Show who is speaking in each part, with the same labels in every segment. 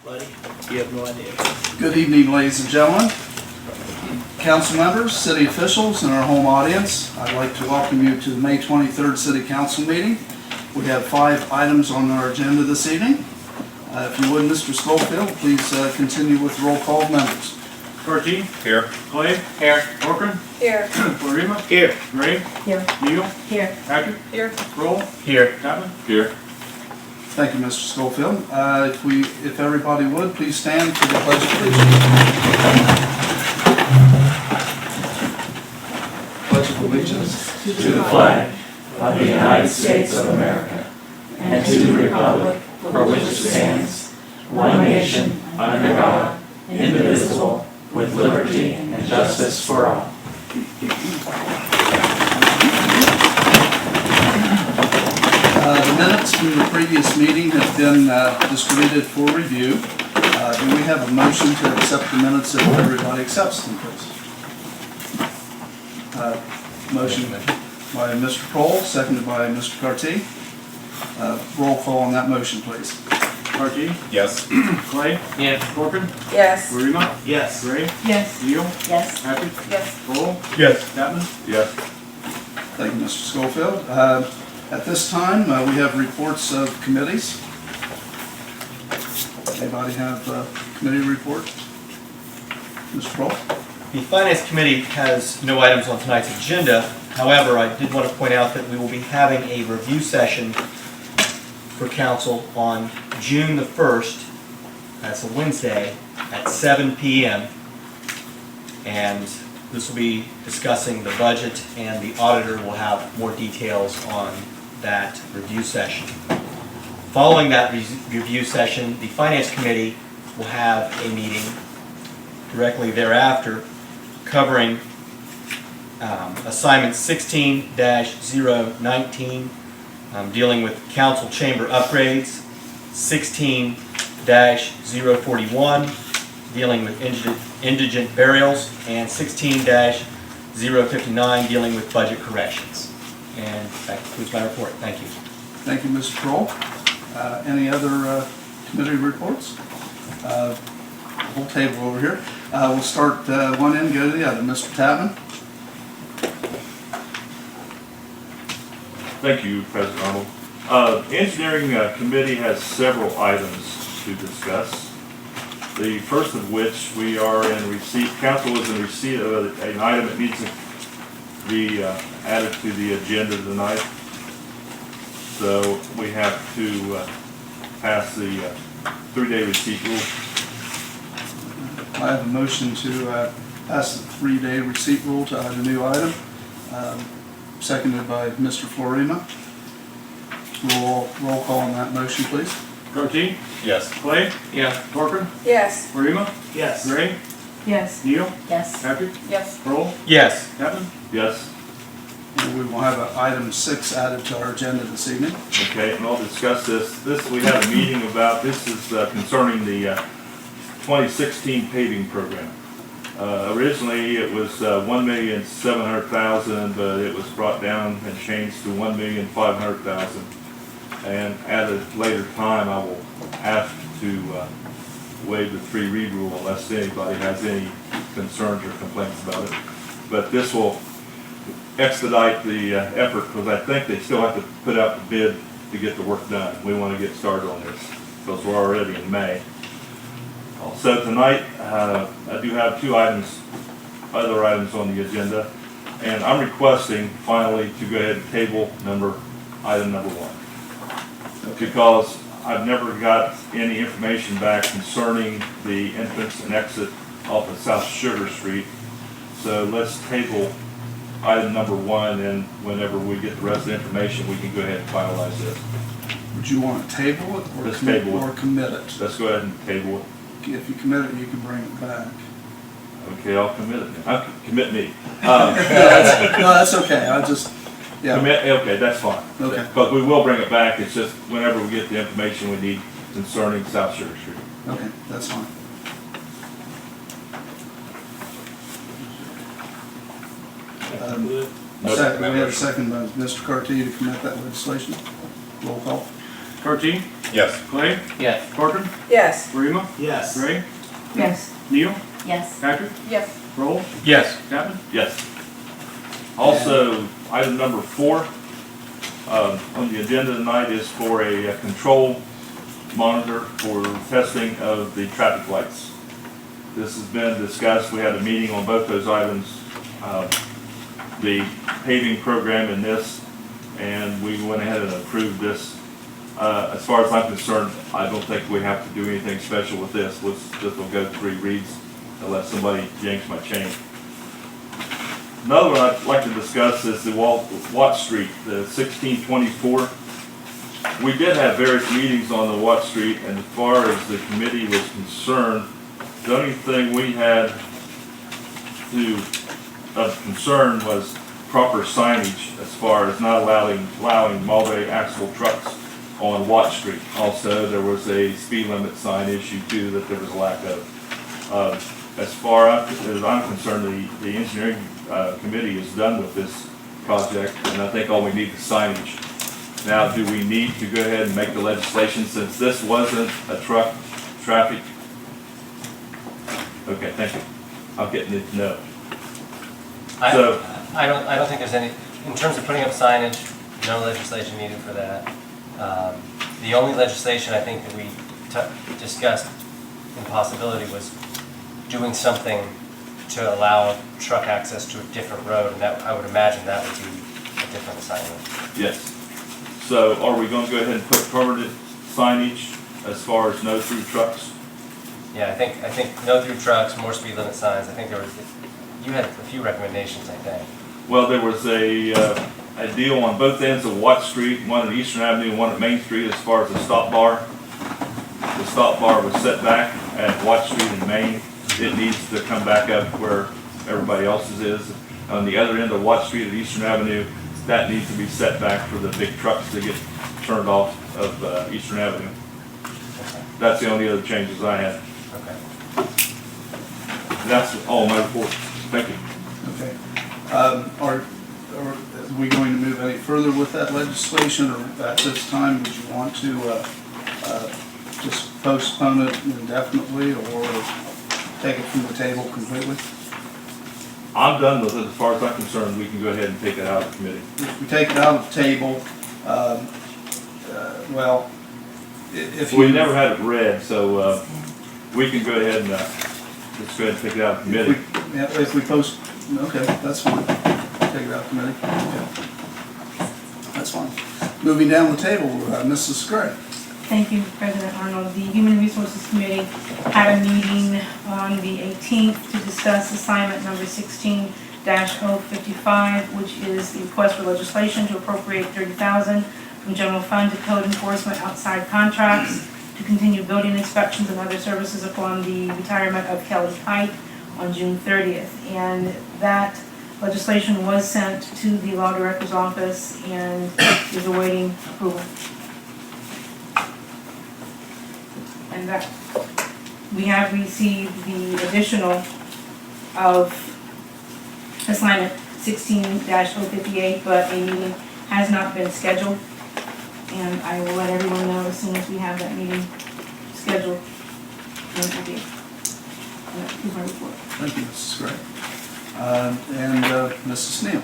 Speaker 1: buddy. You have no idea.
Speaker 2: Good evening, ladies and gentlemen, council members, city officials, and our home audience. I'd like to welcome you to the May 23rd City Council meeting. We have 5 items on our agenda this evening. If you would, Mr. Schofield, please continue with roll call members.
Speaker 3: Carty.
Speaker 4: Here.
Speaker 3: Clay.
Speaker 1: Here.
Speaker 3: Corcoran.
Speaker 5: Here.
Speaker 3: Florima.
Speaker 1: Here.
Speaker 3: Gray.
Speaker 5: Here.
Speaker 3: Neal.
Speaker 5: Here.
Speaker 3: Patrick.
Speaker 5: Here.
Speaker 3: Kroll.
Speaker 1: Here.
Speaker 3: Chapman.
Speaker 4: Here.
Speaker 2: Thank you, Mr. Schofield. If everybody would, please stand for the Pledge of Allegiance. Pledge of Allegiance
Speaker 6: to the flag of the United States of America and to the republic for which it stands, one nation, under God, indivisible, with liberty and justice for all.
Speaker 2: The minutes from the previous meeting have been distributed for review. Do we have a motion to accept the minutes if everybody accepts them, please? Motion by Mr. Kroll, seconded by Mr. Carty. Roll call on that motion, please.
Speaker 3: Carty.
Speaker 4: Yes.
Speaker 3: Clay.
Speaker 1: Yes.
Speaker 3: Corcoran.
Speaker 5: Yes.
Speaker 3: Florima.
Speaker 1: Yes.
Speaker 3: Gray.
Speaker 5: Yes.
Speaker 3: Neal.
Speaker 5: Yes.
Speaker 3: Patrick.
Speaker 5: Yes.
Speaker 3: Kroll.
Speaker 4: Yes.
Speaker 3: Chapman.
Speaker 4: Yes.
Speaker 2: Thank you, Mr. Schofield. At this time, we have reports of committees. Anybody have a committee report? Mr. Kroll?
Speaker 7: The Finance Committee has no items on tonight's agenda. However, I did want to point out that we will be having a review session for council on June the 1st. That's a Wednesday at 7 p.m. And this will be discussing the budget, and the auditor will have more details on that review session. Following that review session, the Finance Committee will have a meeting directly thereafter covering assignment 16-019, dealing with council chamber upgrades, 16-041, dealing with indigent burials, and 16-059, dealing with budget corrections. And that concludes my report. Thank you.
Speaker 2: Thank you, Mr. Kroll. Any other committee reports? Whole table over here. We'll start one end, go to the other. Mr. Tapman?
Speaker 4: Thank you, President Arnold. The Engineering Committee has several items to discuss. The first of which we are in receipt, council is in receipt of an item that needs to be added to the agenda tonight. So we have to pass the 3-day receipt rule.
Speaker 2: I have a motion to pass the 3-day receipt rule to add a new item, seconded by Mr. Florima. Roll call on that motion, please.
Speaker 3: Carty.
Speaker 4: Yes.
Speaker 3: Clay.
Speaker 1: Yes.
Speaker 3: Corcoran.
Speaker 5: Yes.
Speaker 3: Florima.
Speaker 1: Yes.
Speaker 3: Gray.
Speaker 5: Yes.
Speaker 3: Neal.
Speaker 5: Yes.
Speaker 3: Patrick.
Speaker 5: Yes.
Speaker 3: Kroll.
Speaker 7: Yes.
Speaker 3: Chapman.
Speaker 4: Yes.
Speaker 2: And we will have item 6 added to our agenda this evening.
Speaker 4: Okay, and I'll discuss this. We had a meeting about, this is concerning the 2016 paving program. Originally it was $1,700,000, but it was brought down and changed to $1,500,000. And at a later time, I will ask to waive the 3-read rule unless anybody has any concerns or complaints about it. But this will expedite the effort, because I think they still have to put out the bid to get the work done. We want to get started on this because we're already in May. So tonight, I do have 2 other items on the agenda, and I'm requesting finally to go ahead and table item number 1. Because I've never got any information back concerning the entrance and exit off of South Sugar Street. So let's table item number 1, and whenever we get the rest of the information, we can go ahead and finalize this.
Speaker 2: Would you want to table it or
Speaker 4: Let's
Speaker 2: commit,
Speaker 4: table it.
Speaker 2: or commit it?
Speaker 4: Let's go ahead and table it.
Speaker 2: If you commit it, you can bring it back.
Speaker 4: Okay, I'll commit it then. Commit me.
Speaker 2: No, that's okay. Yeah.
Speaker 4: Okay, that's fine.
Speaker 2: Okay.
Speaker 4: But we will bring it back. It's just whenever we get the information we need concerning South Sugar Street.
Speaker 2: Okay, that's fine. We have a second by Mr. Carty to commit that legislation. Roll call.
Speaker 3: Carty.
Speaker 1: Yes.
Speaker 3: Clay,
Speaker 6: Yes.
Speaker 3: Parker,
Speaker 5: Yes.
Speaker 3: Rima,
Speaker 2: Yes.
Speaker 3: Ray,
Speaker 5: Yes.
Speaker 3: Neal,
Speaker 5: Yes.
Speaker 3: Patrick,
Speaker 5: Yes.
Speaker 3: Roll,
Speaker 7: Yes.
Speaker 3: Captain.
Speaker 4: Yes. Also, item number 4 on the agenda tonight is for a control monitor for testing of the traffic lights. This has been discussed. We had a meeting on both those items, the paving program and this, and we went ahead and approved this. As far as I'm concerned, I don't think we have to do anything special with this. This will go 3 reads unless somebody yanks my chain. Another one I'd like to discuss is the Watt Street, the 1624. We did have various meetings on the Watt Street, and as far as the committee was concerned, the only thing we had of concern was proper signage as far as not allowing multi-axle trucks on Watt Street. Also, there was a speed limit sign issue too that there was a lack of. As far as I'm concerned, the engineering committee is done with this project, and I think all we need is signage. Now, do we need to go ahead and make the legislation since this wasn't a truck traffic? Okay, thank you. I'm getting it to know. So,
Speaker 8: I don't think there's any, in terms of putting up signage, no legislation needed for that. The only legislation I think that we discussed in possibility was doing something to allow truck access to a different road, and that, I would imagine that would be a different assignment.
Speaker 4: yes. So are we going to go ahead and put permanent signage as far as no through trucks?
Speaker 8: Yeah, I think no through trucks, more speed limit signs. I think you had a few recommendations, I think.
Speaker 4: Well, there was a deal on both ends of Watt Street, one at Eastern Avenue and one at Main Street as far as the stop bar. The stop bar was set back at Watt Street and Main. It needs to come back up where everybody else's is. On the other end of Watt Street at Eastern Avenue, that needs to be set back for the big trucks to get turned off of Eastern Avenue.
Speaker 8: Okay.
Speaker 4: That's the only other changes I had.
Speaker 8: Okay.
Speaker 4: That's all my report. Thank you.
Speaker 2: Okay. Are we going to move any further with that legislation, or at this time, would you want to just postpone it indefinitely, or take it from the table completely?
Speaker 4: I'm done with it as far as I'm concerned. We can go ahead and take it out of the committee.
Speaker 2: If we take it out of the table, well, if you...
Speaker 4: We never had it read, so we can go ahead and let's go ahead and take it out of the committee.
Speaker 2: If we post, okay, that's fine. Take it out of committee. Okay. That's fine. Moving down the table, Mrs. Gray.
Speaker 5: Thank you, President Arnold. The Human Resources Committee had a meeting on the 18th to discuss assignment number 16-055, which is the request for legislation to appropriate $30,000 from general fund to code enforcement outside contracts to continue building inspections and other services upon the retirement of Kelly Height on June 30th. And that legislation was sent to the Law Director's office and is awaiting approval. And that we have received the additional of assignment 16-058, but a meeting has not been scheduled. And I will let everyone know as soon as we have that meeting scheduled. And that will be, and that is my report.
Speaker 2: Thank you, Mrs. Gray. And Mrs. Neal.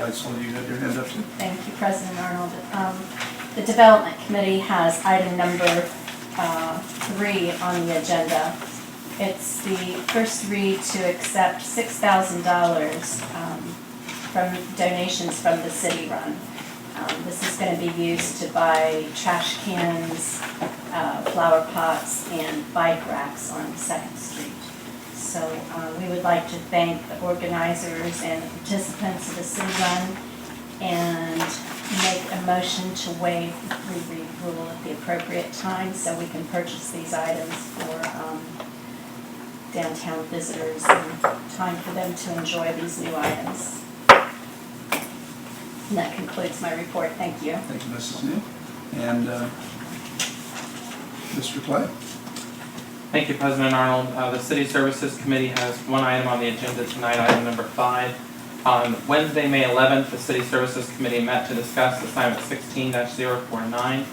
Speaker 2: I saw you had your hand up too.
Speaker 9: Thank you, President Arnold. The Development Committee has item number 3 on the agenda. It's the first read to accept $6,000 from donations from the city run. This is going to be used to buy trash cans, flower pots, and bike racks on 2nd Street. So we would like to thank the organizers and the participants of the city run and make a motion to waive the 3-read rule at the appropriate time so we can purchase these items for downtown visitors and time for them to enjoy these new items. And that concludes my report. Thank you.
Speaker 2: Thank you, Mrs. Neal. And Mr. Clay.
Speaker 6: Thank you, President Arnold. The City Services Committee has one item on the agenda tonight, item number 5. On Wednesday, May 11th, the City Services Committee met to discuss assignment 16-049.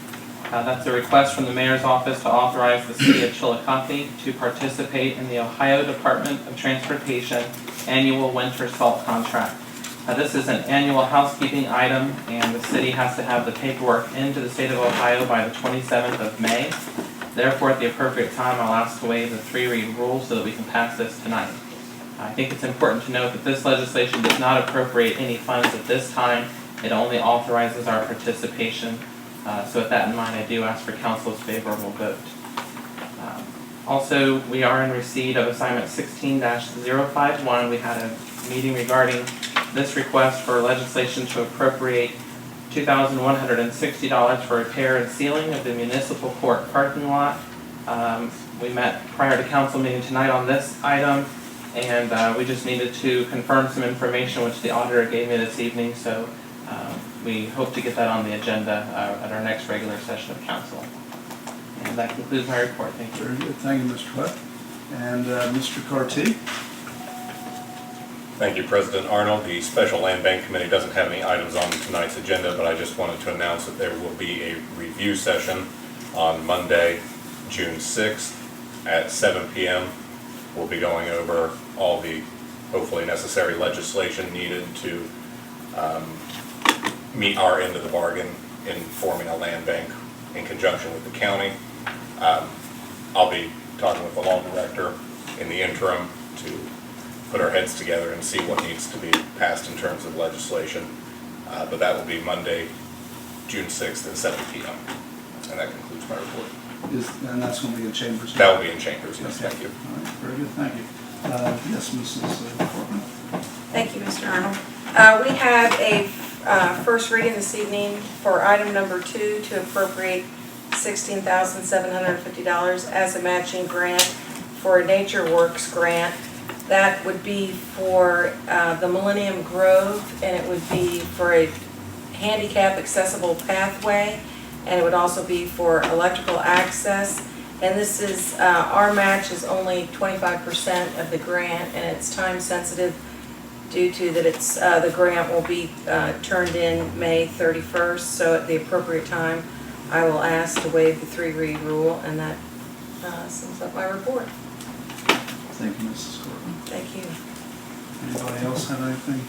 Speaker 1: That's a request from the mayor's office to authorize the city of Chillicothe to participate in the Ohio Department of Transportation annual winter salt contract. This is an annual housekeeping item, and the city has to have the paperwork into the state of Ohio by the 27th of May. Therefore, at the appropriate time, I'll ask to waive the 3-read rule so that we can pass this tonight. I think it's important to note that this legislation does not appropriate any funds at this time. It only authorizes our participation. So with that in mind, I do ask for council's favorable vote. Also, we are in receipt of assignment 16-051. We had a meeting regarding this request for legislation to appropriate $2,160 for repair and sealing of the municipal court parking lot. We met prior to council meeting tonight on this item, and we just needed to confirm some information which the auditor gave me this evening, so we hope to get that on the agenda at our next regular session of council. And that concludes my report. Thank you.
Speaker 2: Very good. Thank you, Mr. Webb. And Mr. Carty?
Speaker 10: Thank you, President Arnold. The Special Land Bank Committee doesn't have any items on tonight's agenda, but I just wanted to announce that there will be a review session on Monday, June 6th at 7 p.m. We'll be going over all the hopefully necessary legislation needed to meet our end of the bargain in forming a land bank in conjunction with the county. I'll be talking with the law director in the interim to put our heads together and see what needs to be passed in terms of legislation. But that will be Monday, June 6th at 7 p.m. And that concludes my report.
Speaker 2: And that's going to be in Chambers?
Speaker 10: That will be in Chambers, yes,
Speaker 2: Okay.
Speaker 10: thank you.
Speaker 2: All right, very good, thank you. Yes, Mrs. Corbin?
Speaker 11: Thank you, Mr. Arnold. We have a first reading this evening for item number 2 to appropriate $16,750 as a matching grant for a Nature Works grant. That would be for the Millennium Grove, and it would be for a handicap accessible pathway, and it would also be for electrical access. And this is, our match is only 25% of the grant, and it's time sensitive due to that it's, the grant will be turned in May 31st, so at the appropriate time, I will ask to waive the 3-read rule, and that sums up my report.
Speaker 2: Thank you, Mrs. Corbin.
Speaker 11: Thank you.
Speaker 2: Anybody else have anything?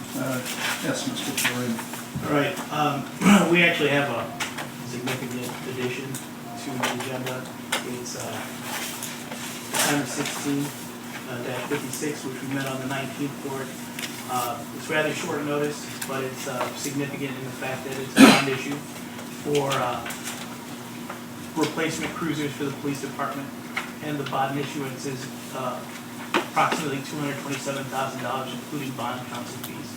Speaker 2: Yes, Mr. Florida.
Speaker 3: All right, we actually have a significant addition to the agenda. It's assignment 16-56, which we met on the 19th for it. It's rather short notice, but it's significant in the fact that it's a bond issue for replacement cruisers for the police department. And the bond issuance is approximately $227,000, including bond counsel fees.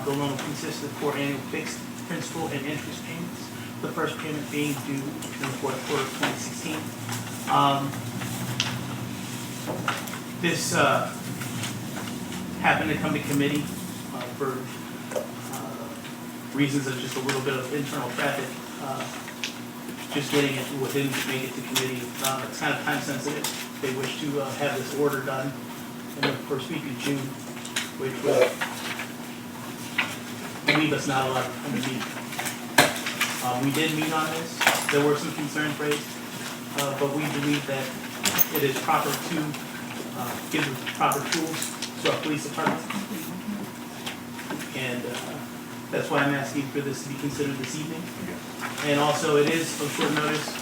Speaker 3: The loan will consist of 4 annual fixed principal and interest payments, the first payment being due in the fourth quarter of 2016. This happened to come to committee for reasons of just a little bit of internal traffic. Just getting it within to make it to committee. It's kind of time sensitive. They wish to have this order done in the first week of June, which will leave us not a lot of time to meet. We did meet on this. There were some concerns raised, but we believe that it is proper to give the proper tools to our police department. And that's why I'm asking for this to be considered this evening. And also, it is of short notice.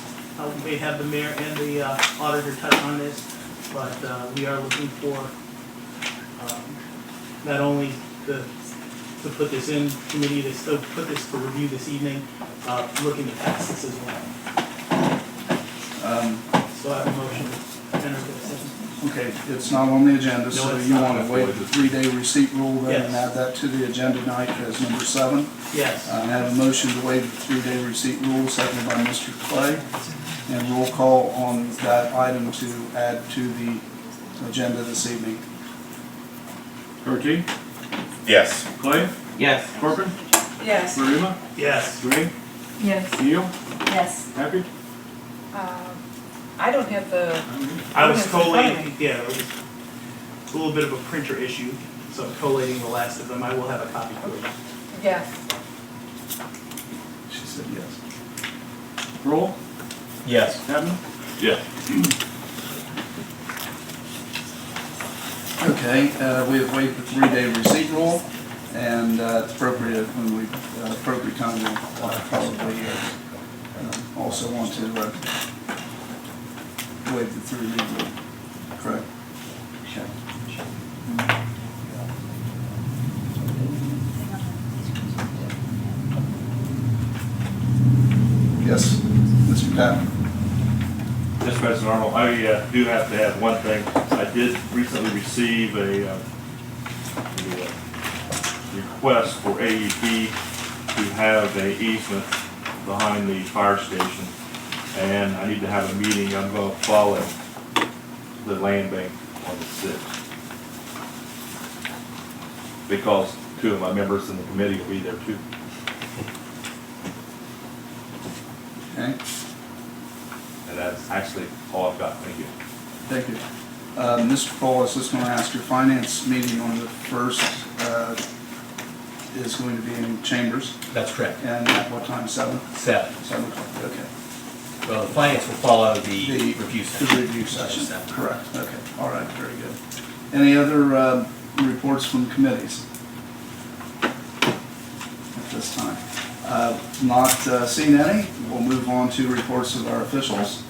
Speaker 3: We may have the mayor and the auditor touch on this, but we are looking for not only to put this in committee, to still put this for review this evening, looking to pass this as well. So I have a motion to enter the session.
Speaker 2: Okay, it's not on the agenda, so
Speaker 3: it's
Speaker 2: you
Speaker 3: not.
Speaker 2: want to waive the 3-day receipt rule then and
Speaker 3: Yes.
Speaker 2: add that to the agenda tonight as number 7?
Speaker 3: Yes.
Speaker 2: I have a motion to waive the 3-day receipt rule, seconded by Mr. Clay. And roll call on that item to add to the agenda this evening.
Speaker 3: Carty?
Speaker 10: Yes.
Speaker 3: Clay?
Speaker 1: Yes.
Speaker 3: Corbin?
Speaker 11: Yes.
Speaker 3: Marima? Yes. Gray?
Speaker 5: Yes.
Speaker 3: Neal?
Speaker 9: Yes.
Speaker 3: Happy?
Speaker 11: I don't have the.
Speaker 3: I was
Speaker 11: ordinance in front of
Speaker 3: collating,
Speaker 11: me.
Speaker 3: yeah, it was a little bit of a printer issue, so I'm collating the last of them. I will have a copy for you.
Speaker 11: Yeah.
Speaker 2: She said yes.
Speaker 3: Roll?
Speaker 7: Yes.
Speaker 2: Abner?
Speaker 4: Yeah.
Speaker 2: Okay, we have waived the 3-day receipt rule, and it's appropriate when we, appropriate time, we'll probably also want to waive the 3-read rule, correct? Okay. Yes, Mr. Patton?
Speaker 4: Mr. President Arnold, I do have to add one thing. I did recently receive a request for AEP to have a easement behind the fire station, and I need to have a meeting. I'm going to follow the land bank on the 6th, because 2 of my members in the committee will be there too.
Speaker 2: Okay,
Speaker 4: And that's actually all I've got. Thank you.
Speaker 2: thank you. Mr. Cole, I was just going to ask, your finance meeting on the 1st is going to be in Chambers,
Speaker 7: That's correct.
Speaker 2: and at what time, 7?
Speaker 7: 7.
Speaker 2: 7 o'clock, okay.
Speaker 7: Well, the finance will follow the review
Speaker 2: The
Speaker 7: session.
Speaker 2: review session,
Speaker 7: 7.
Speaker 2: correct, okay, all right, very good. Any other reports from committees at this time? Not seeing any, we'll move on to reports of our officials.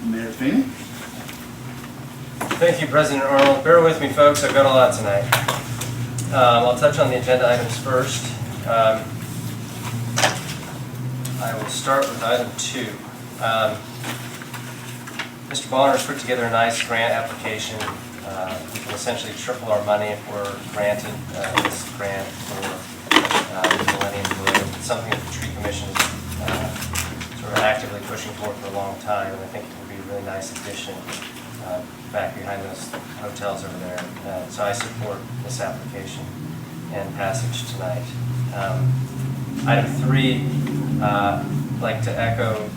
Speaker 2: Mayor Feeney?
Speaker 8: Thank you, President Arnold. Bear with me, folks, I've got a lot tonight. I'll touch on the agenda items first. I will start with item 2. Mr. Bonner's put together a nice grant application. We can essentially triple our money if we're granted this grant for Millennium Grove. It's something that the Tree Commission is sort of actively pushing for a long time, and I think it would be a really nice addition back behind those hotels over there. So I support this application and passage tonight. Item 3, I'd like to echo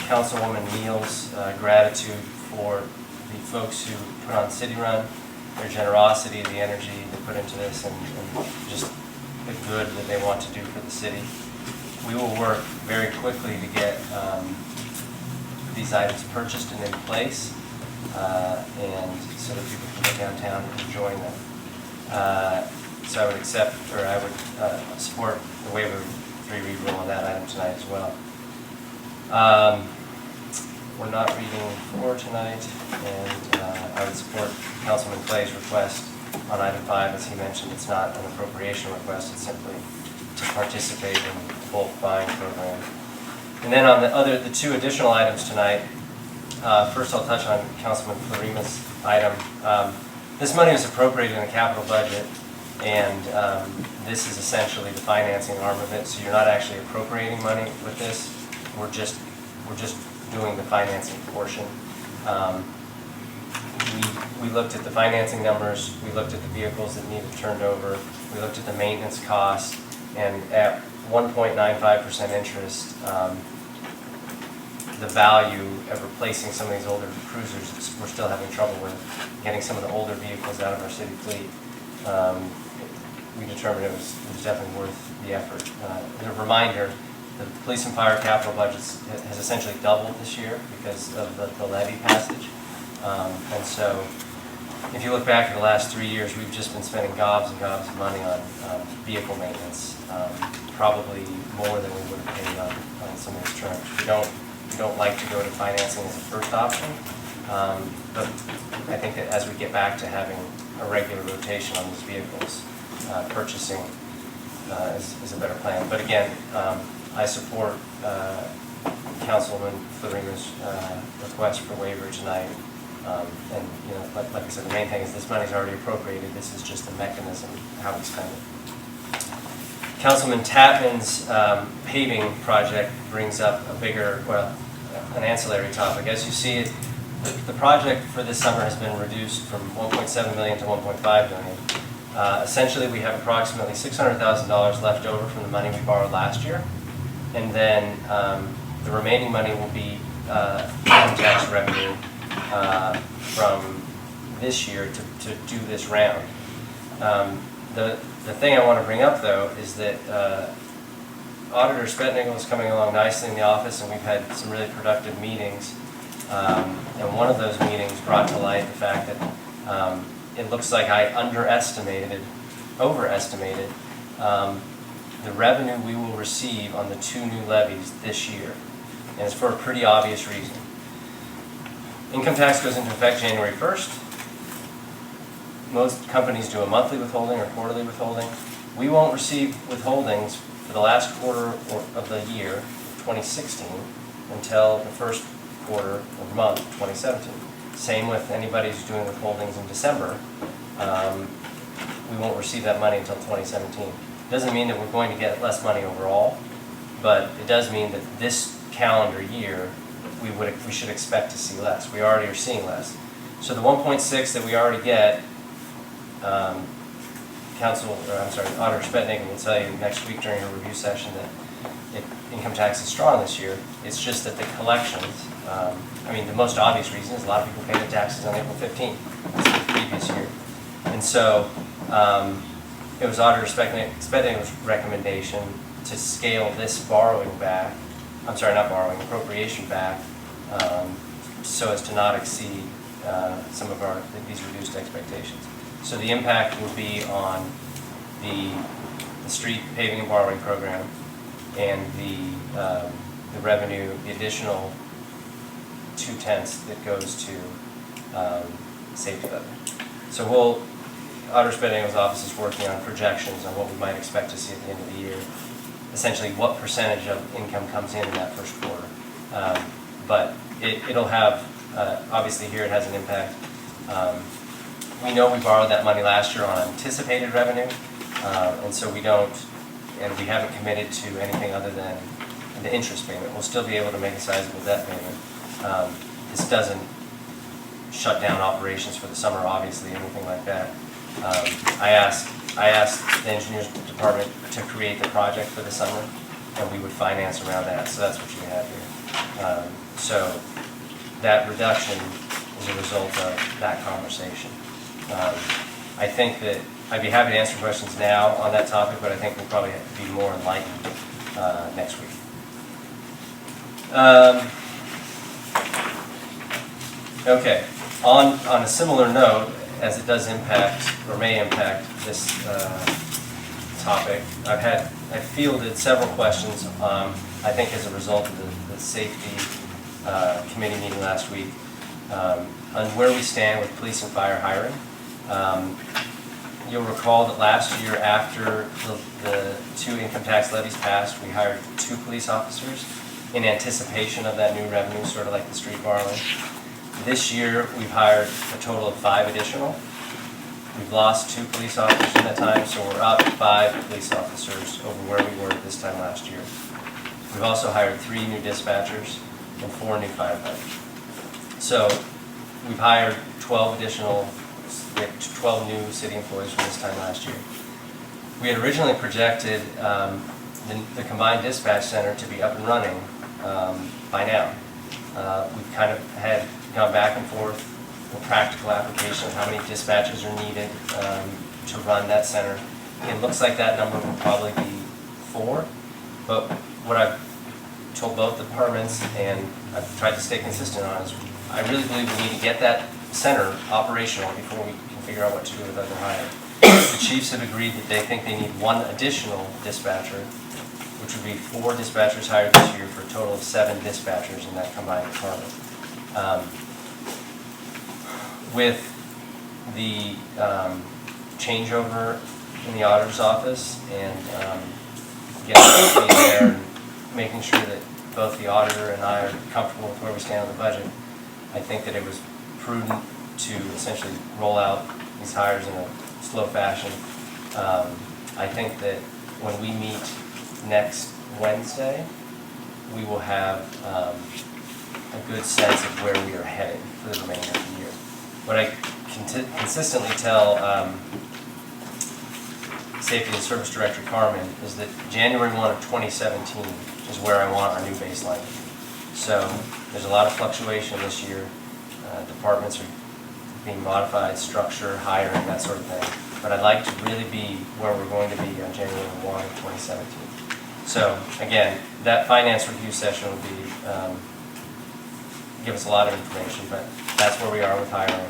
Speaker 8: Councilwoman Neal's gratitude for the folks who put on City Run, their generosity, the energy they put into this, and just the good that they want to do for the city. We will work very quickly to get these items purchased and in place, and so that people can go downtown and enjoy them. So I would accept, or I would support the waiver of 3-read rule on that item tonight as well. We're not reading 4 tonight, and I would support Councilman Clay's request on item 5. As he mentioned, it's not an appropriation request, it's simply to participate in the bulk buying program. And then on the 2 additional items tonight, first I'll touch on Councilman Florima's item. This money is appropriated in the capital budget, and this is essentially the financing arm of it, so you're not actually appropriating money with this. We're just doing the financing portion. We looked at the financing numbers, we looked at the vehicles that needed turned over, we looked at the maintenance costs, and at 1.95% interest, the value of replacing some of these older cruisers, we're still having trouble with getting some of the older vehicles out of our city fleet. We determined it was definitely worth the effort. As a reminder, the police and fire capital budgets has essentially doubled this year because of the levy passage. And so if you look back at the last 3 years, we've just been spending gobs and gobs of money on vehicle maintenance, probably more than we would have paid on some of these terms. We don't like to go to financing as a first option, but I think that as we get back to having a regular rotation on these vehicles, purchasing is a better plan. But again, I support Councilman Florima's request for waiver tonight. And you know, like I said, the main thing is this money's already appropriated. This is just a mechanism how we spend it. Councilman Tapman's paving project brings up a bigger, well, an ancillary topic. As you see, the project for this summer has been reduced from 1.7 million to 1.5 million. Essentially, we have approximately $600,000 left over from the money we borrowed last year, and then the remaining money will be income tax revenue from this year to do this round. The thing I want to bring up, though, is that Auditor Spetnagel is coming along nicely in the office, and we've had some really productive meetings. And one of those meetings brought to light the fact that it looks like I overestimated the revenue we will receive on the 2 new levies this year. And it's for a pretty obvious reason. Income tax goes into effect January 1st. Most companies do a monthly withholding or quarterly withholding. We won't receive withholdings for the last quarter of the year, 2016, until the first quarter or month, 2017. Same with anybody who's doing withholdings in December. We won't receive that money until 2017. Doesn't mean that we're going to get less money overall, but it does mean that this calendar year we should expect to see less. We already are seeing less. So the 1.6 that we already get, Auditor Spetnagel will tell you next week during her review session that income tax is strong this year. It's just that the collections, the most obvious reason is a lot of people pay their taxes on April 15th. That's the previous year. And so it was Auditor Spetnagel's recommendation to scale this appropriation back, so as to not exceed some of these reduced expectations. So the impact will be on the street paving and borrowing program and the revenue, the additional 2/10 that goes to safety levy. So Auditor Spetnagel's office is working on projections on what we might expect to see at the end of the year. Essentially, what percentage of income comes in that first quarter. But it'll have, obviously here it has an impact. We know we borrowed that money last year on anticipated revenue, and so we haven't committed to anything other than the interest payment. We'll still be able to make a sizable debt payment. This doesn't shut down operations for the summer, obviously, anything like that. I asked the engineers department to create the project for the summer, and we would finance around that. So that's what you have here. So that reduction is a result of that conversation. I think that I'd be happy to answer questions now on that topic, but I think we'll probably have to be more enlightened next week. Okay, on a similar note, as it does impact or may impact this topic, I've fielded several questions, I think as a result of the safety committee meeting last week, on where we stand with police and fire hiring. You'll recall that last year, after the 2 income tax levies passed, we hired 2 police officers in anticipation of that new revenue, sort of like the street borrowing. This year, we've hired a total of 5 additional. We've lost 2 police officers in that time, so we're up 5 police officers over where we were at this time last year. We've also hired 3 new dispatchers and 4 new firefighters. So we've hired 12 new city employees from this time last year. We had originally projected the combined dispatch center to be up and running by now. We've kind of gone back and forth with practical application of how many dispatchers are needed to run that center. It looks like that number will probably be 4, but what I've told both departments, and I've tried to stay consistent on, is I really believe we need to get that center operational before we can figure out what to do with other hire. The chiefs have agreed that they think they need 1 additional dispatcher, which would be 4 dispatchers hired this year for a total of 7 dispatchers in that combined department. With the changeover in the auditor's office and getting me there and making sure that both the auditor and I are comfortable with where we stand on the budget, I think that it was prudent to essentially roll out these hires in a slow fashion. I think that when we meet next Wednesday, we will have a good sense of where we are heading for the remainder of the year. What I consistently tell Safety and Service Director Carmen is that January 1 of 2017 is where I want our new baseline. So there's a lot of fluctuation this year. Departments are being modified, structure, hiring, that sort of thing. But I'd like to really be where we're going to be on January 1 of 2017. So again, that finance review session will be, give us a lot of information, but that's where we are with hiring.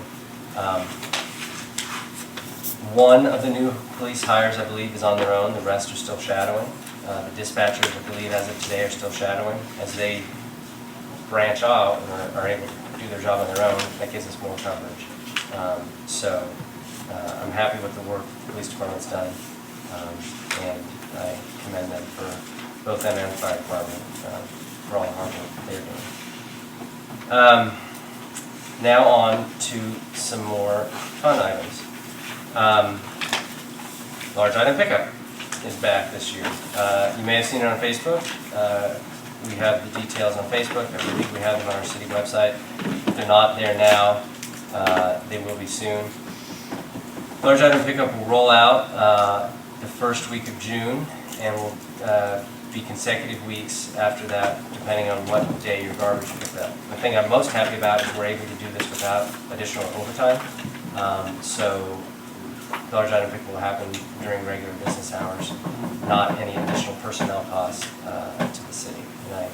Speaker 8: One of the new police hires, I believe, is on their own. The rest are still shadowing. The dispatchers, I believe, as of today, are still shadowing. As they branch out and are able to do their job on their own, that gives us more coverage. I'm happy with the work the police department's done, and I commend them for both them and the fire department for all the hard work that they're doing. Now on to some more fun items. Large item pickup is back this year. You may have seen it on Facebook. We have the details on Facebook. I believe we have them on our city website. If they're not there now, they will be soon. Large item pickup will roll out the first week of June and will be consecutive weeks after that, depending on what day your garbage is picked up. The thing I'm most happy about is we're able to do this without additional overtime. So large item pickup will happen during regular business hours, not any additional personnel costs to the city. And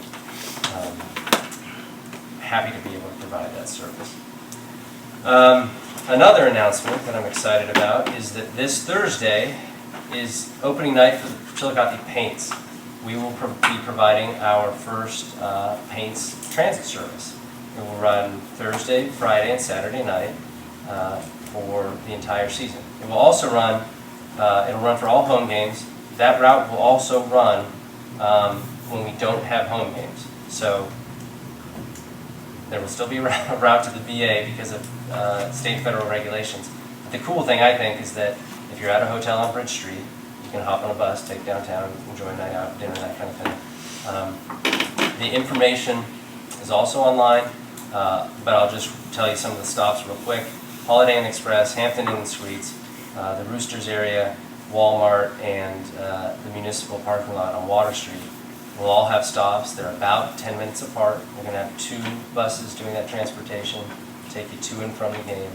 Speaker 8: I'm happy to be able to provide that service. Another announcement that I'm excited about is that this Thursday is opening night for the Chillicothe Paints. We will be providing our first Paints transit service. It will run Thursday, Friday, and Saturday night for the entire season. It will also run, it'll run for all home games. That route will also run when we don't have home games. So there will still be a route to the VA because of state and federal regulations. But the cool thing, I think, is that if you're at a hotel on Bridge Street, you can hop on a bus, take downtown, enjoy a night out, dinner, that kind of thing. The information is also online, but I'll just tell you some of the stops real quick. Holiday Inn Express, Hampton Inn Suites, the Roosters area, Walmart, and the municipal parking lot on Water Street will all have stops. They're about 10 minutes apart. We're going to have 2 buses doing that transportation, take you to and from the game.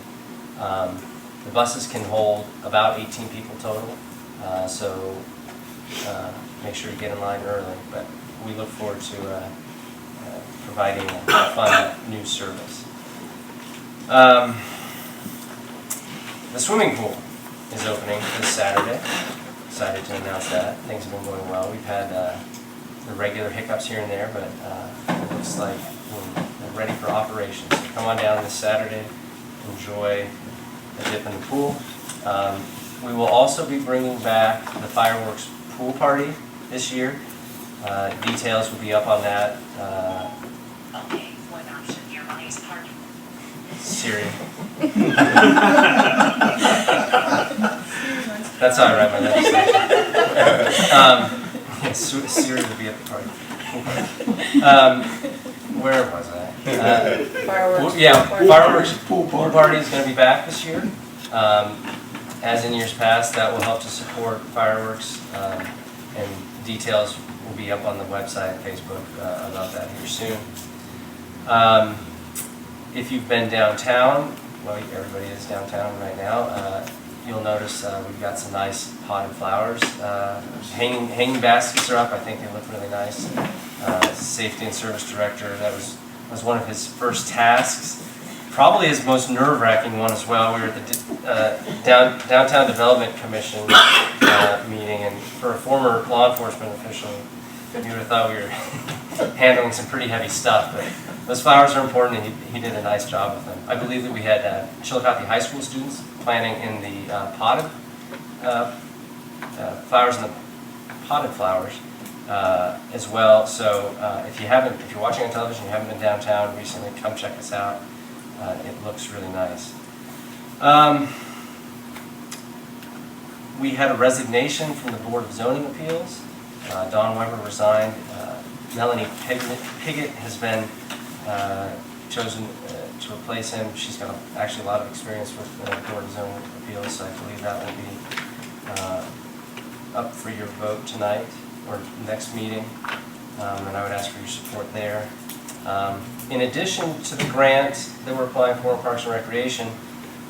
Speaker 8: The buses can hold about 18 people total, so make sure you get in line early. But we look forward to providing a fun new service. The swimming pool is opening this Saturday. Excited to announce that. Things have been going well. We've had the regular hiccups here and there, but it looks like we're ready for operations. So come on down this Saturday, enjoy a dip in the pool. We will also be bringing back the fireworks pool party this year. Details will be up on that.
Speaker 12: Okay, one option nearby is parking.
Speaker 8: Siri. That's how I write my legislation. Yes, Siri will be at the party. Where was I?
Speaker 11: Fireworks.
Speaker 8: Fireworks pool party is going to be back this year. As in years past, that will help to support fireworks, and details will be up on the website, Facebook, about that here soon. If you've been downtown, well, everybody is downtown right now, you'll notice we've got some nice potted flowers. Hanging baskets are up. I think they look really nice. Safety and Service Director, that was one of his first tasks. Probably his most nerve-wracking one as well. We were at the Downtown Development Commission meeting, and for a former law enforcement official, you would have thought we were handling some pretty heavy stuff, but those flowers are important, and he did a nice job with them. I believe that we had Chillicothe High School students planting in the potted flowers and the potted flowers as well. So if you're watching on television, you haven't been downtown recently, come check us out. It looks really nice. We had a resignation from the Board of Zoning Appeals. Don Weber resigned. Melanie Piggott has been chosen to replace him. She's got actually a lot of experience with the Board of Zoning Appeals, so I believe that will be up for your vote tonight or next meeting, and I would ask for your support there. In addition to the grant that we're applying for in Parks and Recreation,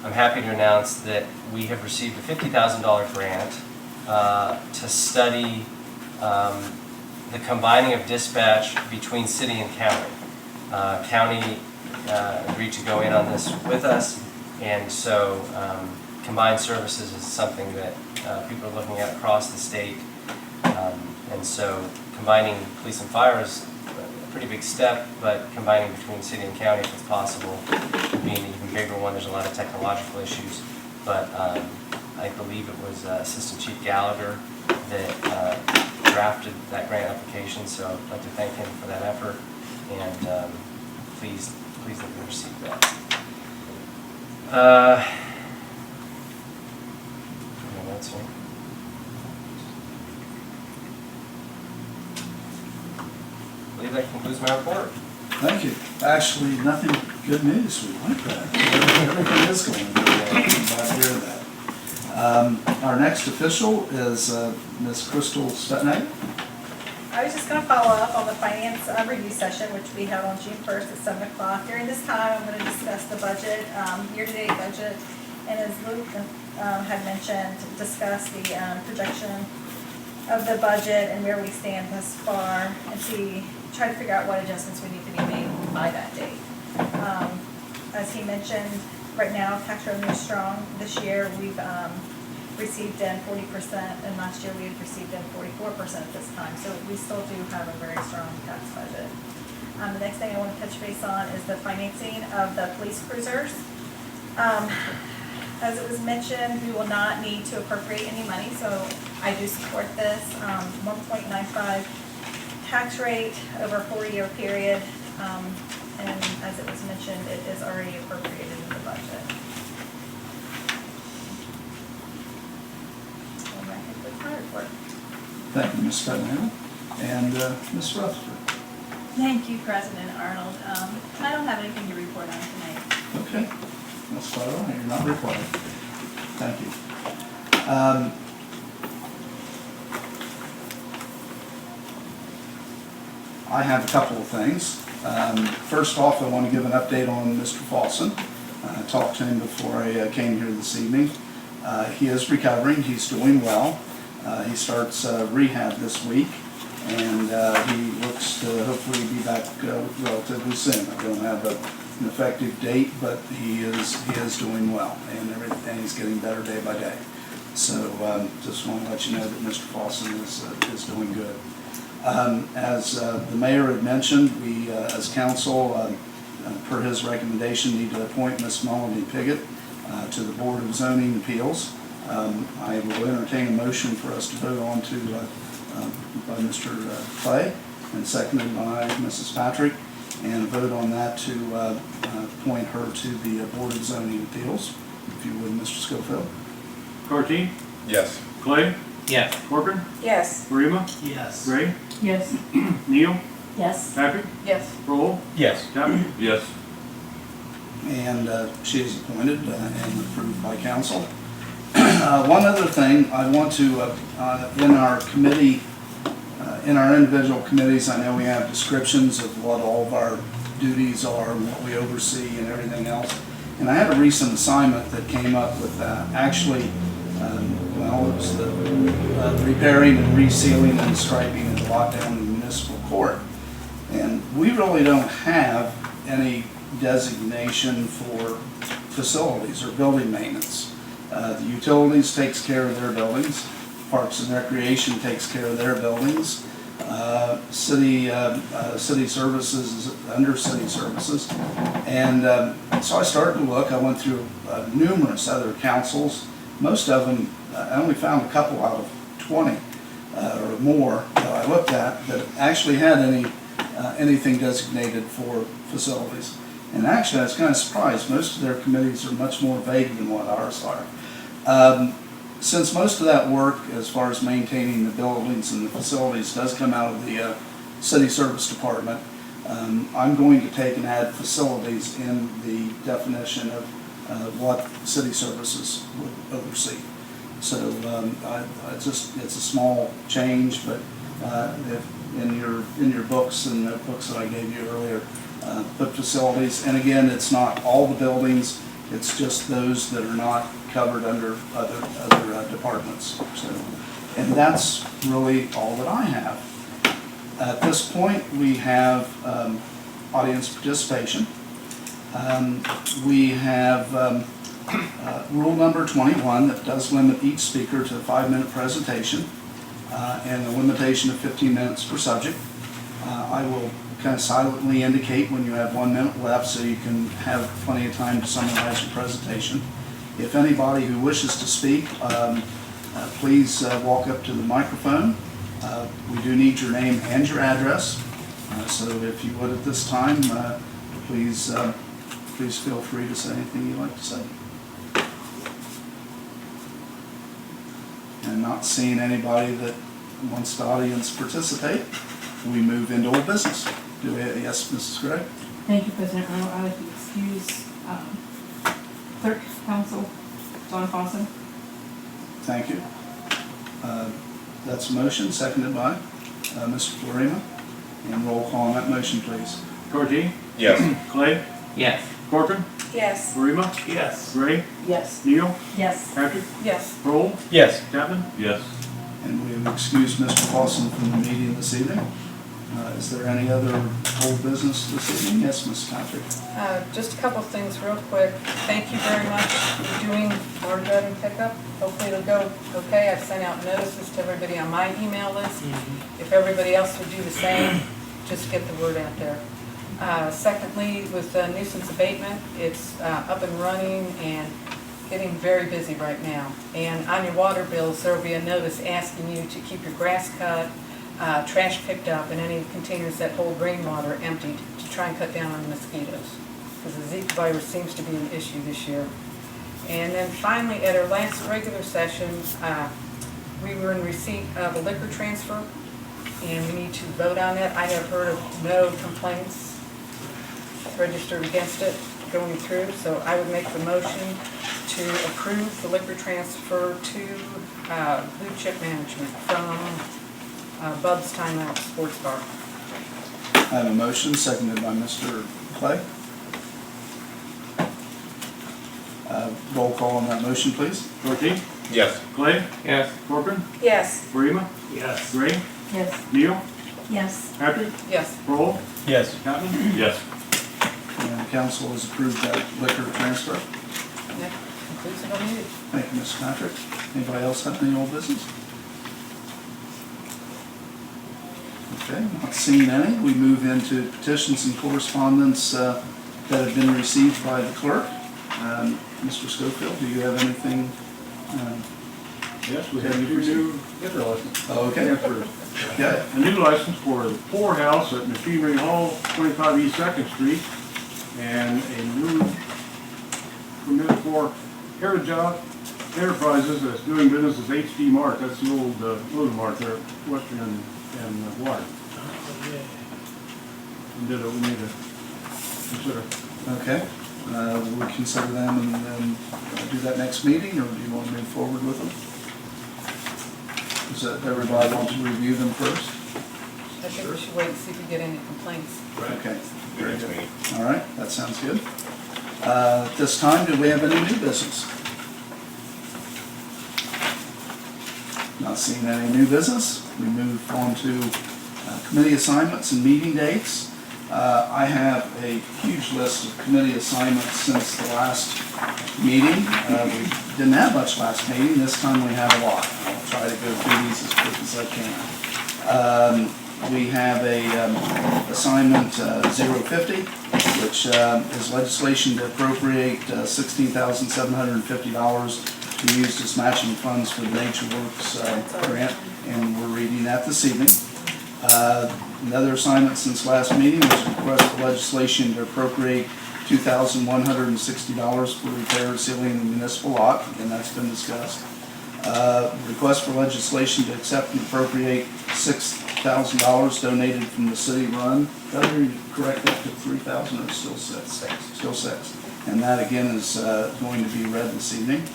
Speaker 8: I'm happy to announce that we have received a $50,000 grant to study the combining of dispatch between city and county. County agreed to go in on this with us, and so combined services is something that people are looking at across the state. And so combining police and fire is a pretty big step, but combining between city and county if it's possible would be an even bigger one. There's a lot of technological issues, but I believe it was Assistant Chief Gallagher that drafted that grant application, so I'd like to thank him for that effort, and please let me receive that. Any notes here? I believe that concludes my report.
Speaker 2: Thank you. Actually, nothing good news. We like that. Everything is going good. I'm glad to hear that. Our next official is Ms. Crystal Stutney.
Speaker 13: I was just going to follow up on the finance review session, which we held on June 1st at 7 o'clock. During this time, I'm going to discuss the budget, year-to-date budget, and as Luke had mentioned, discuss the projection of the budget and where we stand thus far, and try to figure out what adjustments we need to be made by that date. As he mentioned, right now, tax revenue is strong. This year, we've received in 40%, and last year we had received in 44% at this time. So we still do have a very strong tax budget. The next thing I want to touch base on is the financing of the police cruisers. As it was mentioned, we will not need to appropriate any money, so I do support this. 1.95 tax rate over a 4-year period, and as it was mentioned, it is already appropriated in the budget.
Speaker 2: Thank you, Ms. Stutney. And Ms. Rutherford.
Speaker 14: Thank you, President Arnold. I don't have anything to report on tonight.
Speaker 2: Okay. That's quite all right. You're not required. Thank you. I have a couple of things. First off, I want to give an update on Mr. Fawson. I talked to him before I came here this evening. He is recovering. He's doing well. He starts rehab this week, and he looks to hopefully be back relatively soon. I don't have an effective date, but he is doing well, and everything's getting better day by day. So just want to let you know that Mr. Fawson is doing good. As the mayor had mentioned, we as council, per his recommendation, need to appoint Ms. Melanie Piggott to the Board of Zoning Appeals. I will entertain a motion for us to vote on by Mr. Clay and seconded by Mrs. Patrick, and vote on that to appoint her to the Board of Zoning Appeals. If you would, Mr. Schofield.
Speaker 4: Carteen?
Speaker 10: Yes.
Speaker 4: Clay?
Speaker 1: Yes.
Speaker 4: Corcoran?
Speaker 11: Yes.
Speaker 4: Marima?
Speaker 3: Yes.
Speaker 4: Gray?
Speaker 5: Yes.
Speaker 4: Neal?
Speaker 9: Yes.
Speaker 4: Patrick?
Speaker 11: Yes.
Speaker 4: Kroll?
Speaker 7: Yes.
Speaker 4: Chapman? Yes.
Speaker 2: And she is appointed and approved by council. One other thing I want to, in our committee, in our individual committees, I know we have descriptions of what all of our duties are and what we oversee and everything else. And I had a recent assignment that came up with actually, it was the repairing and resealing and striping and lockdown in the municipal court. And we really don't have any designation for facilities or building maintenance. The utilities takes care of their buildings. Parks and Recreation takes care of their buildings. City services is under city services. And so I started to look. I went through numerous other councils. Most of them, I only found a couple out of 20 or more that I looked at that actually had anything designated for facilities. And actually, I was kind of surprised. Most of their committees are much more vague than what ours are. Since most of that work, as far as maintaining the buildings and the facilities, does come out of the city service department, I'm going to take and add facilities in the definition of what city services would oversee. So it's a small change, but in your books and the books that I gave you earlier, put facilities. And again, it's not all the buildings. It's just those that are not covered under other departments. So, and that's really all that I have. At this point, we have audience participation. We have rule number 21 that does limit each speaker to a 5-minute presentation and a limitation of 15 minutes per subject. I will kind of silently indicate when you have 1 minute left so you can have plenty of time to summarize your presentation. If anybody who wishes to speak, please walk up to the microphone. We do need your name and your address, so if you would at this time, please feel free to say anything you'd like to say. And not seeing anybody that wants the audience participate, we move into old business. Do we, yes, Mrs. Gray?
Speaker 5: Thank you, President Earl. I would like to excuse Clerk Counsel John Fawson.
Speaker 2: Thank you. That's a motion, seconded by Mr. Florina. And roll call on that motion, please.
Speaker 15: Cortine?
Speaker 10: Yes.
Speaker 15: Clay?
Speaker 1: Yes.
Speaker 15: Corcoran?
Speaker 11: Yes.
Speaker 15: Burima?
Speaker 3: Yes.
Speaker 15: Gray?
Speaker 5: Yes.
Speaker 15: Neal?
Speaker 9: Yes.
Speaker 15: Patrick?
Speaker 11: Yes.
Speaker 15: Kroll?
Speaker 7: Yes.
Speaker 15: Chapman?
Speaker 4: Yes.
Speaker 2: And we have excused Mr. Fawson from the meeting this evening. Is there any other old business this evening? Yes, Ms. Patrick.
Speaker 11: Just a couple things real quick. Thank you very much for doing our driving pickup. Hopefully it'll go okay. I've sent out notices to everybody on my email list. If everybody else would do the same, just get the word out there. Secondly, with nuisance abatement, it's up and running and getting very busy right now. And on your water bills, there will be a notice asking you to keep your grass cut, trash picked up, and any containers that hold rainwater emptied to try and cut down on the mosquitoes, because the Zika virus seems to be an issue this year. And then finally, at our last regular session, we were in receipt of a liquor transfer, and we need to vote on it. I have heard of no complaints registered against it going through, so I would make the motion to approve the liquor transfer to Blue Chip Management from Bub's Time Out Sports Bar.
Speaker 2: I have a motion, seconded by Mr. Clay. Roll call on that motion, please.
Speaker 15: Cortine?
Speaker 10: Yes.
Speaker 15: Clay?
Speaker 1: Yes.
Speaker 15: Corcoran?
Speaker 11: Yes.
Speaker 15: Burima?
Speaker 3: Yes.
Speaker 15: Gray?
Speaker 5: Yes.
Speaker 15: Neal?
Speaker 9: Yes.
Speaker 15: Patrick?
Speaker 11: Yes.
Speaker 15: Kroll?
Speaker 7: Yes.
Speaker 15: Chapman?
Speaker 4: Yes.
Speaker 2: And the council has approved that liquor transfer.
Speaker 11: And that concludes what I needed.
Speaker 2: Thank you, Ms. Patrick. Anybody else have any old business? Okay, not seeing any. We move into petitions and correspondence that have been received by the clerk. Mr. Schofield, do you have anything?
Speaker 15: Yes, we have two new liquor licenses.
Speaker 2: Oh, okay. Yeah.
Speaker 15: A new license for the Poorhouse at Machinery Hall, 25 East 2nd Street, and a new permit for Heritage Enterprises that's doing business as HD Mart. That's the old Lowe's Mart there, Western and Water. We need to consider.
Speaker 2: Okay. Will we consider them and then do that next meeting, or do you want to move forward with them? Does that, everybody want to review them first?
Speaker 11: I think we should wait and see if we get any complaints.
Speaker 2: Okay. Very
Speaker 10: Next
Speaker 2: good.
Speaker 10: meeting.
Speaker 2: All right, that sounds good. At this time, do we have any new business? Not seeing any new business. We move on to committee assignments and meeting dates. I have a huge list of committee assignments since the last meeting. We didn't have much last meeting. This time we have a lot. I'll try to go through these as quick as I can. We have a assignment 050, which is legislation to appropriate $16,750 to be used as matching funds for the Nature Works grant, and we're reading that this evening. Another assignment since last meeting was a request for legislation to appropriate $2,160 for repair of sealing the municipal lot, and that's been discussed. Request for legislation to accept and appropriate $6,000 donated from the city run. Did I correct that to $3,000 or still $6,000?
Speaker 10: Six.
Speaker 2: Still $6,000. And that again is going to be read this evening.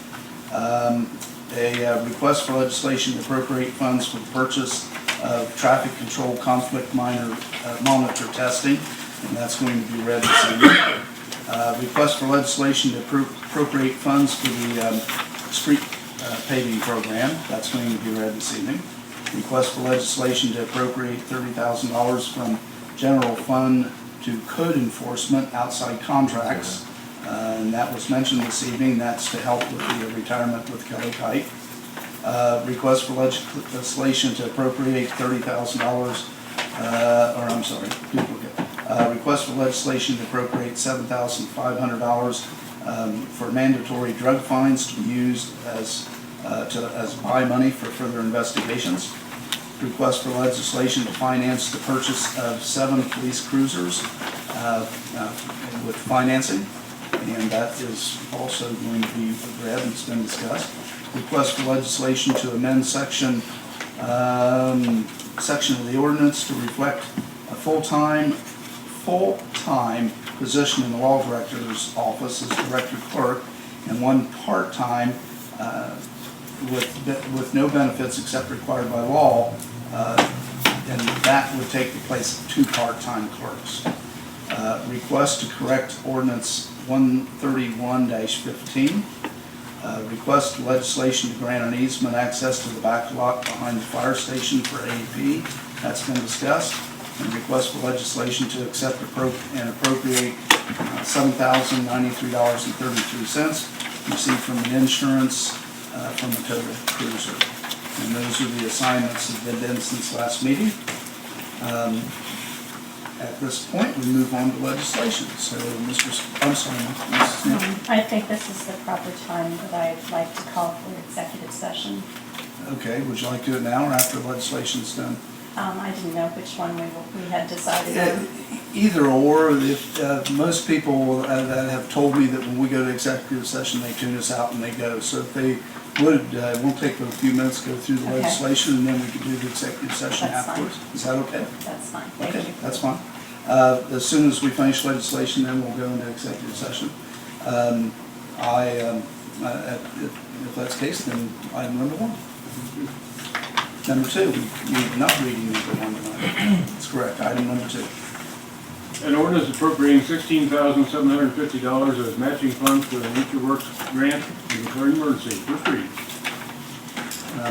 Speaker 2: A request for legislation to appropriate funds for the purchase of traffic control conflict monitor testing, and that's going to be read this evening. Request for legislation to appropriate funds for the street paving program, that's going to be read this evening. Request for legislation to appropriate $30,000 from general fund to code enforcement outside contracts. And that was mentioned this evening. That's to help with the retirement with Chillicothe. Request for legislation to appropriate $30,000, duplicate. Request for legislation to appropriate $7,500 for mandatory drug fines to be used as buy money for further investigations. Request for legislation to finance the purchase of 7 police cruisers with financing, and that is also going to be read and it's been discussed. Request for legislation to amend section of the ordinance to reflect a full-time position in the law director's office as director clerk and 1 part-time with no benefits except required by law, and that would take the place of 2 part-time clerks. Request to correct ordinance 131-15. Request legislation to grant an easement access to the back lot behind the fire station for AEP. That's been discussed. And request for legislation to accept and appropriate $7,093.33 received from an insurance from the total cruiser. And those are the assignments that have been done since last meeting. At this point, we move on to legislation. So, Mrs. Smith.
Speaker 9: I think this is the proper time that I'd like to call for executive session.
Speaker 2: Okay, would you like to do it now or after legislation's done?
Speaker 9: I didn't know which one we had decided on.
Speaker 2: Either or. If, most people that have told me that when we go to executive session, they tune us out and they go. So if they would, we'll take a few minutes to go through the
Speaker 9: Okay.
Speaker 2: legislation and then we can do the executive session
Speaker 9: That's fine.
Speaker 2: afterwards. Is that okay?
Speaker 9: That's fine, thank you.
Speaker 2: Okay, that's fine. As soon as we finish legislation, then we'll go into executive session. If that's the case, then item number 1. Number 2, we're not reading number 1 tonight. That's correct, item number 2.
Speaker 15: An ordinance appropriating $16,750 as matching funds for the Nature Works grant and declaring emergency. First reading.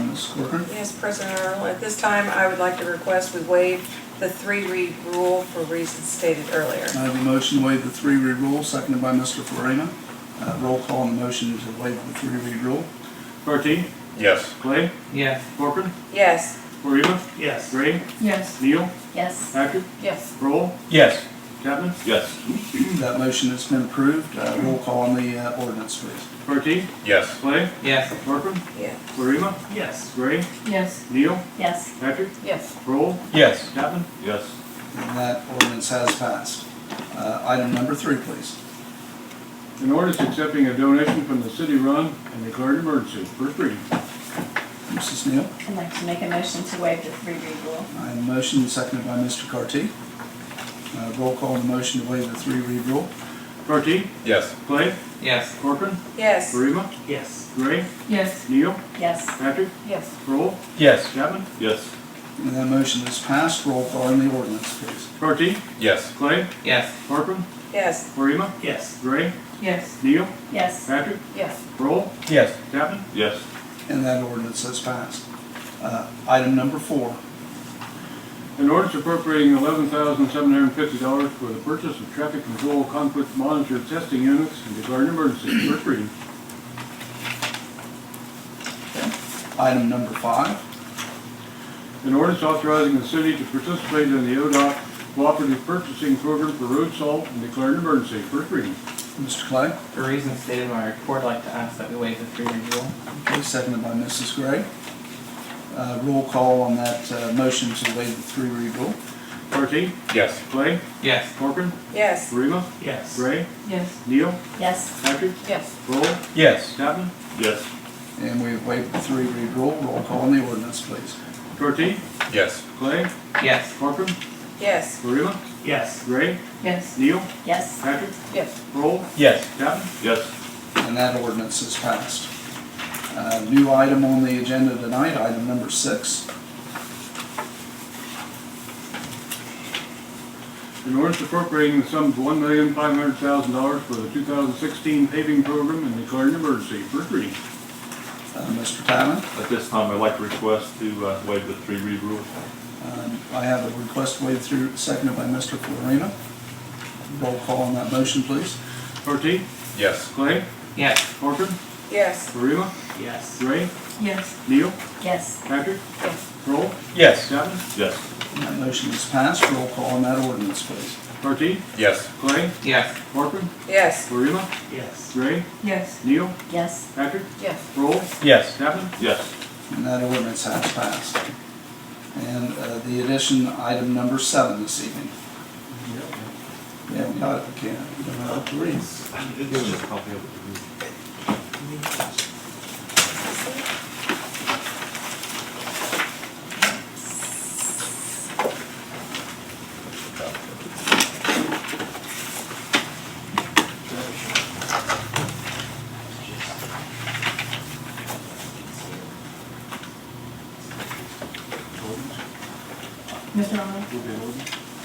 Speaker 2: Ms. Corcoran?
Speaker 11: Yes, President Arnold, at this time, I would like to request we waive the 3-read rule for reasons stated earlier.
Speaker 2: I have a motion to waive the 3-read rule, seconded by Mr. Farina. Roll call on the motion to waive the 3-read rule.
Speaker 15: Partee?
Speaker 10: Yes.
Speaker 15: Clay?
Speaker 1: Yes.
Speaker 15: Corcoran?
Speaker 11: Yes.
Speaker 15: Florina?
Speaker 3: Yes.
Speaker 15: Gray?
Speaker 9: Yes.
Speaker 15: Neal?
Speaker 9: Yes.
Speaker 15: Patrick?
Speaker 11: Yes.
Speaker 15: Kroll?
Speaker 7: Yes.
Speaker 15: Chapman?
Speaker 4: Yes.
Speaker 2: That motion has been approved. Roll call on the ordinance, please.
Speaker 15: Partee?
Speaker 10: Yes.
Speaker 15: Clay?
Speaker 1: Yes.
Speaker 15: Corcoran?
Speaker 11: Yes.
Speaker 15: Florina?
Speaker 3: Yes.
Speaker 15: Gray?
Speaker 9: Yes.
Speaker 15: Neal?
Speaker 9: Yes.
Speaker 15: Patrick?
Speaker 11: Yes.
Speaker 15: Kroll?
Speaker 7: Yes.
Speaker 15: Chapman?
Speaker 4: Yes.
Speaker 2: And that ordinance has passed. Item number 3, please.
Speaker 15: An ordinance accepting a donation from the city run and declaring emergency. First reading.
Speaker 2: Mrs. Neal?
Speaker 9: I'd like to make a motion to waive the 3-read rule.
Speaker 2: I have a motion seconded by Mr. Carty. Roll call on the motion to waive the 3-read rule.
Speaker 15: Partee?
Speaker 10: Yes.
Speaker 15: Clay?
Speaker 1: Yes.
Speaker 15: Corcoran?
Speaker 11: Yes.
Speaker 15: Florina?
Speaker 3: Yes.
Speaker 15: Gray?
Speaker 9: Yes.
Speaker 15: Neal?
Speaker 9: Yes.
Speaker 15: Patrick?
Speaker 11: Yes.
Speaker 15: Kroll?
Speaker 7: Yes.
Speaker 15: Chapman?
Speaker 4: Yes.
Speaker 2: And that motion is passed. Roll call on the ordinance, please.
Speaker 15: Partee?
Speaker 10: Yes.
Speaker 15: Clay?
Speaker 1: Yes.
Speaker 15: Corcoran?
Speaker 11: Yes.
Speaker 15: Florina?
Speaker 3: Yes.
Speaker 15: Gray?
Speaker 9: Yes.
Speaker 15: Neal?
Speaker 9: Yes.
Speaker 15: Patrick?
Speaker 11: Yes.
Speaker 15: Kroll?
Speaker 7: Yes.
Speaker 15: Chapman?
Speaker 4: Yes.
Speaker 2: And that ordinance has passed. Item number 4.
Speaker 15: An ordinance appropriating $11,750 for the purchase of traffic control conflict monitor testing units and declaring emergency. First reading.
Speaker 2: Item number 5.
Speaker 15: An ordinance authorizing the city to participate in the ODOT cooperative purchasing program for road salt and declaring emergency. First reading.
Speaker 2: Mr. Clay?
Speaker 1: For reasons stated in my report, I'd like to ask that we waive the 3-read rule.
Speaker 2: Okay, seconded by Mrs. Gray. Roll call on that motion to waive the 3-read rule.
Speaker 15: Partee?
Speaker 10: Yes.
Speaker 15: Clay?
Speaker 1: Yes.
Speaker 15: Corcoran?
Speaker 11: Yes.
Speaker 15: Florina?
Speaker 3: Yes.
Speaker 15: Gray?
Speaker 9: Yes.
Speaker 15: Neal?
Speaker 9: Yes.
Speaker 15: Patrick?
Speaker 11: Yes.
Speaker 15: Kroll?
Speaker 7: Yes.
Speaker 15: Chapman?
Speaker 4: Yes.
Speaker 2: And we have waived the 3-read rule. Roll call on the ordinance, please.
Speaker 15: Partee?
Speaker 10: Yes.
Speaker 15: Clay?
Speaker 1: Yes.
Speaker 15: Corcoran?
Speaker 11: Yes.
Speaker 15: Florina?
Speaker 3: Yes.
Speaker 15: Gray?
Speaker 9: Yes.
Speaker 15: Neal?
Speaker 9: Yes.
Speaker 15: Patrick?
Speaker 11: Yes.
Speaker 15: Kroll?
Speaker 7: Yes.
Speaker 15: Chapman?
Speaker 4: Yes.
Speaker 2: And that ordinance is passed. New item on the agenda tonight, item number 6.
Speaker 15: An ordinance appropriating the sum of $1,500,000 for the 2016 paving program and declaring emergency. First reading.
Speaker 2: Mr. Tappan.
Speaker 4: At this time, I'd like to request to waive the 3-read rule.
Speaker 2: I have a request waived through, seconded by Mr. Florina. Roll call on that motion, please.
Speaker 15: Partee,
Speaker 10: Yes.
Speaker 15: Clay,
Speaker 1: Yes.
Speaker 15: Corcoran,
Speaker 11: Yes.
Speaker 15: Florina,
Speaker 3: Yes.
Speaker 15: Gray,
Speaker 5: Yes.
Speaker 15: Neal,
Speaker 9: Yes.
Speaker 15: Patrick,
Speaker 11: Yes.
Speaker 15: Kroll,
Speaker 7: Yes.
Speaker 15: Chapman,
Speaker 4: Yes.
Speaker 2: And that motion is passed. Roll call on that ordinance, please.
Speaker 15: Partee,
Speaker 10: Yes.
Speaker 15: Clay,
Speaker 1: Yes.
Speaker 15: Corcoran,
Speaker 11: Yes.
Speaker 15: Florina,
Speaker 3: Yes.
Speaker 15: Gray,
Speaker 5: Yes.
Speaker 15: Neal,
Speaker 9: Yes.
Speaker 15: Patrick,
Speaker 11: Yes.
Speaker 15: Kroll,
Speaker 7: Yes.
Speaker 15: Chapman,
Speaker 4: Yes.
Speaker 2: And that ordinance has passed. And the addition, item number 7 this evening. Yeah, we got it, we can't, we don't know what to read.
Speaker 4: Give us a copy of it.
Speaker 5: Mr. Rowland?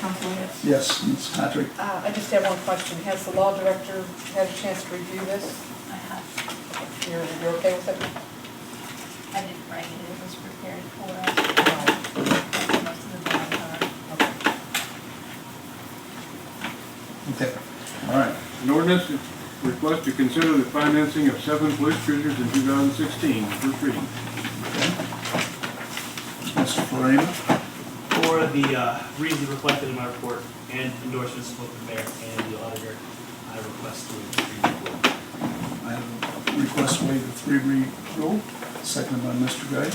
Speaker 5: Council, yes.
Speaker 2: Yes, Ms. Patrick.
Speaker 11: I just have one question. Has the law director had a chance to review this?
Speaker 9: I have.
Speaker 11: You're okay with it?
Speaker 9: I didn't write it, it was prepared for us. Most of the bond are.
Speaker 2: Okay, all right.
Speaker 15: An ordinance request to consider the financing of 7 police cruisers in 2016, first reading.
Speaker 2: Mr. Florina?
Speaker 3: For the reasons reflected in my report and endorsements from both the mayor and the auditor, I request to waive the 3-read rule.
Speaker 2: I have a request to waive the 3-read rule, seconded by Mr. Gray.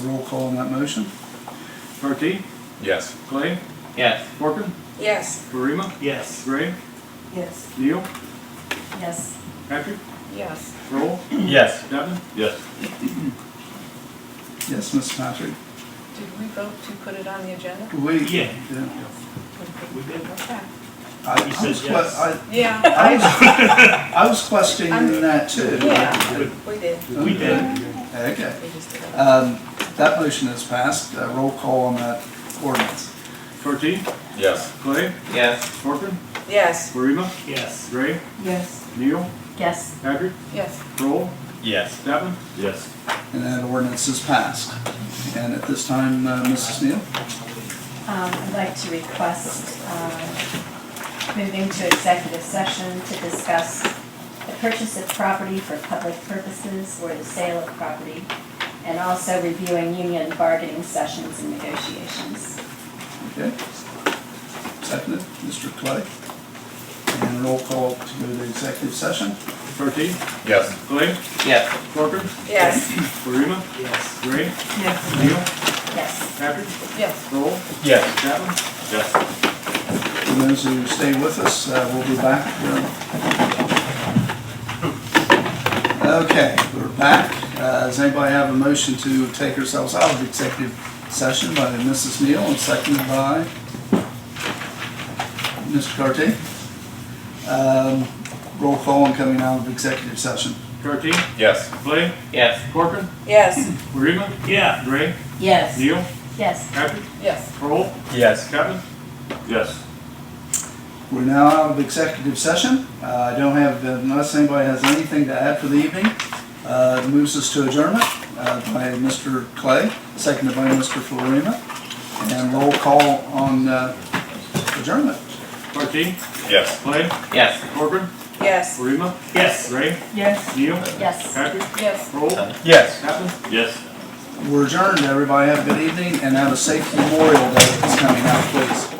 Speaker 2: Roll call on that motion.
Speaker 15: Partee,
Speaker 10: Yes.
Speaker 15: Clay,
Speaker 1: Yes.
Speaker 15: Corcoran,
Speaker 11: Yes.
Speaker 15: Florina,
Speaker 3: Yes.
Speaker 15: Gray,
Speaker 5: Yes.
Speaker 15: Neal,
Speaker 9: Yes.
Speaker 15: Patrick,
Speaker 11: Yes.
Speaker 15: Kroll,
Speaker 7: Yes.
Speaker 15: Chapman,
Speaker 4: Yes.
Speaker 2: Yes, Ms. Patrick?
Speaker 11: Did we vote to put it on the agenda?
Speaker 3: Yeah. We did.
Speaker 11: Okay.
Speaker 2: I
Speaker 3: You said
Speaker 2: was que-
Speaker 3: yes.
Speaker 11: Yeah.
Speaker 2: I was questioning that too.
Speaker 11: Yeah, we did.
Speaker 3: We did.
Speaker 2: Okay.
Speaker 11: We just did it.
Speaker 2: That motion is passed. Roll call on that ordinance.
Speaker 15: Partee,
Speaker 10: Yes.
Speaker 15: Clay,
Speaker 1: Yes.
Speaker 15: Corcoran,
Speaker 11: Yes.
Speaker 15: Florina,
Speaker 3: Yes.
Speaker 15: Gray,
Speaker 5: Yes.
Speaker 15: Neal,
Speaker 9: Yes.
Speaker 11: Yes.
Speaker 15: Patrick, Kroll,
Speaker 7: Yes.
Speaker 15: Chapman,
Speaker 4: Yes.
Speaker 2: And that ordinance is passed. And at this time, Mrs. Neal?
Speaker 9: I'd like to request, moving to executive session to discuss the purchase of property for public purposes or the sale of property, and also reviewing union bargaining sessions and negotiations.
Speaker 2: Okay. Seconded, Mr. Clay. And roll call to go to executive session.
Speaker 15: Partee,
Speaker 10: Yes.
Speaker 15: Clay,
Speaker 1: Yes.
Speaker 15: Corcoran,
Speaker 11: Yes.
Speaker 15: Florina,
Speaker 3: Yes.
Speaker 15: Gray,
Speaker 5: Yes.
Speaker 15: Neal,
Speaker 9: Yes.
Speaker 15: Patrick,
Speaker 11: Yes.
Speaker 15: Kroll,
Speaker 7: Yes.
Speaker 15: Chapman,
Speaker 4: Yes.
Speaker 2: And those who stay with us, we'll be back. Okay, we're back. Does anybody have a motion to take ourselves out of executive session by Mrs. Neal and seconded by Mr. Carty? Roll call on coming out of executive session.
Speaker 15: Partee,
Speaker 10: Yes.
Speaker 15: Clay,
Speaker 1: Yes.
Speaker 15: Corcoran,
Speaker 11: Yes.
Speaker 15: Florina,
Speaker 3: Yeah.
Speaker 15: Gray,
Speaker 9: Yes.
Speaker 15: Neal,
Speaker 9: Yes.
Speaker 15: Patrick,
Speaker 11: Yes.
Speaker 15: Kroll,
Speaker 7: Yes.
Speaker 15: Chapman,
Speaker 4: Yes.
Speaker 2: We're now out of executive session. I don't have, unless anybody has anything to add for the evening, moves us to adjournment by Mr. Clay, seconded by Mr. Florina. And roll call on adjournment.
Speaker 15: Partee,
Speaker 10: Yes.
Speaker 15: Clay,
Speaker 1: Yes.
Speaker 15: Corcoran,
Speaker 11: Yes.
Speaker 15: Florina,
Speaker 3: Yes.
Speaker 15: Gray,
Speaker 5: Yes.
Speaker 15: Neal,
Speaker 9: Yes.
Speaker 15: Patrick,
Speaker 11: Yes.
Speaker 15: Kroll,
Speaker 7: Yes.
Speaker 15: Chapman,
Speaker 4: Yes.
Speaker 2: We're adjourned, everybody. Have a good evening and have a safe Memorial Day that's coming out, please.